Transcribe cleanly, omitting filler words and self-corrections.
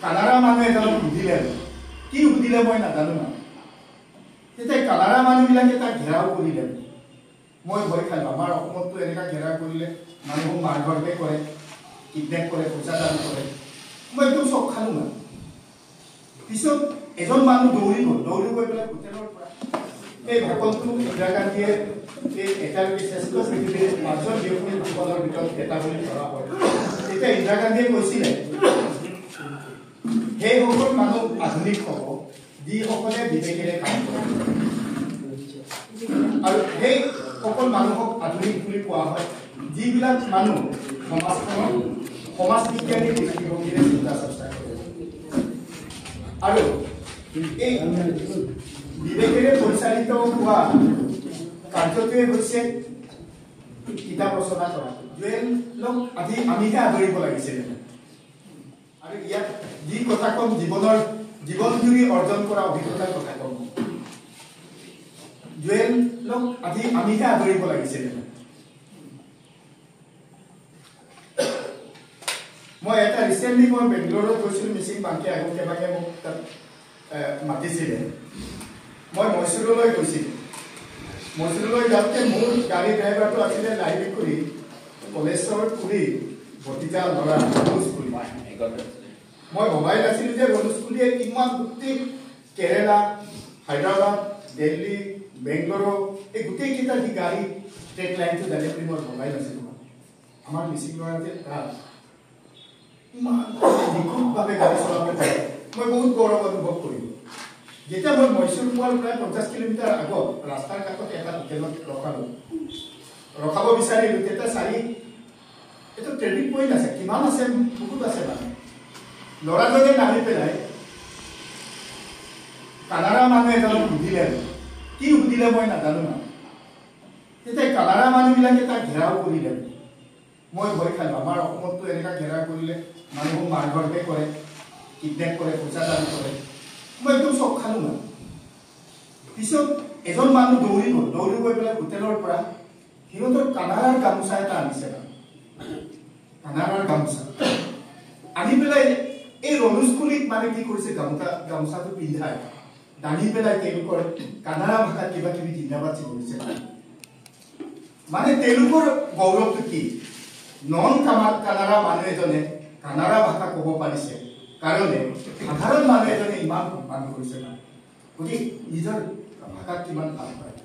কানাড়া মানুহ এজনক সুধিলে কি সুধিলে মই নাজানো না তেতিয়া কানাড়া মানুহবিলাকে তাক ঘেৰাও কৰিলে মই ভয় খালো আমাৰ অসমতো এনেকা ঘেৰাও কৰিলে মানুহক মাৰধৰকে কৰে কিডনেপ কৰে পইচা দাবী কৰে মই একদম চক খালো না পিছত এজন মানুহ দৌৰি গৈ পেলাই হোটেলৰ পৰা এই ভকতটো ইন্দিৰা গান্ধীয়ে এই এটালৈকে শ্ৰেষ্ঠ পৃথিৱীৰ পাঁচজন ব্যক্তিসকলৰ ভিতৰত এটা বুলি ধৰা হয় তেতিয়া ইন্দিৰা গান্ধীয়ে কৈছিলে সেই সকল মানুহ আধুনিক হ'ব যিসকলে বিবেকেৰে কাম কৰে আৰু সেই সকল মানুহক আধুনিক বুলি কোৱা হয় যিবিলাক মানুহ সমাজখনৰ সমাজ বিজ্ঞানী দৃষ্টিভংগীৰে চিন্তা চৰ্চা কৰে আৰু এই বিবেকেৰে পৰিচালিত হোৱা কাৰ্যটোৱে হৈছে কিতাপ ৰচনা কৰা জুৱেলক আজি আমিহে আদৰিব লাগিছিল আৰু ইয়াত যি কথা কম জীৱন জুৰি অৰ্জন কৰা অভিজ্ঞতাৰ কথা কম জুৱেলক আজি আমিহে আদৰিব লাগিছিল মই এটা ৰিচেণ্টলি মই বেংগলোৰত গৈছিলোঁ মিচিং বাংকে আগতীয়াভাৱে মোক তাত মাতিছিলে মই মৈচুৰলৈ গৈছিলোঁ মৈচুৰলৈ যাওঁতে মোৰ গাড়ী ড্ৰাইভাৰটো আছিলে লাইব্ৰেৰী কৰি কলেজৰ পুৰি ভতিজা ল'ৰা ৰনোজ পুৰি মই ভবাই নাছিলোঁ যে ৰনোজ পুৰিয়ে ইমান গোটেই কেৰেলা হায়দৰাবাদ দিল্লী বেংগলোৰ এই গোটেইকেইটা যি গাড়ী ট্ৰেক লাইনটো জানে বুলি মই ভবাই নাছিলোঁ আমাৰ মিচিং ল'ৰা যে তাত ইমান নিখুঁতভাৱে গাড়ী চলাব পাৰে মই বহুত গৌৰৱ অনুভৱ কৰিলোঁ যেতিয়া মই মৈচুৰ পোৱাৰ প্ৰায় 50 কিলোমিটাৰ আগত ৰাস্তাৰ কাষত এটা হোটেলত ৰখাব বিচাৰিলোঁ তেতিয়া এইটো ট্ৰেফিক পইণ্ট আছে কিমান আছে বহুত আছে মানে ল'ৰাজনে নামি পেলাই কানাড়া মানুহ এজনক সুধিলে কি সুধিলে মই নাজানো না তেতিয়া কানাড়া মানুহবিলাকে তাক ঘেৰাও কৰিলে মই ভয় খালো আমাৰ অসমতো এনেকা ঘেৰাও কৰিলে মানুহক মাৰধৰকে কৰে কিডনেপ কৰে পইচা দাবী কৰে মই একদম চক খালো না পিছত এজন মানুহ দৌৰি গৈ পেলাই হোটেলৰ পৰা সিহঁতৰ কানাড়াৰ গামোচা এটা আনিছে কানাড়াৰ গামোচা আনি পেলাই এই ৰনোজ পুৰীক মানে কি কৰিছে গামোচাটো পিন্ধাই দাঙি পেলাই তেওঁলোকৰ কানাড়া ভাষাত কিবা কিবি জিন্দাবাদ কৰিছে মানে তেওঁলোকৰ গৌৰৱটো কি নন কানাড়া মানুহ এজনে কানাড়া ভাষা ক'ব পাৰিছে কাৰণে সাধাৰণ মানুহ এজনে ইমান সন্মান কৰিছে গতিকে নিজৰ ভাষাত কিমান ভাল পায়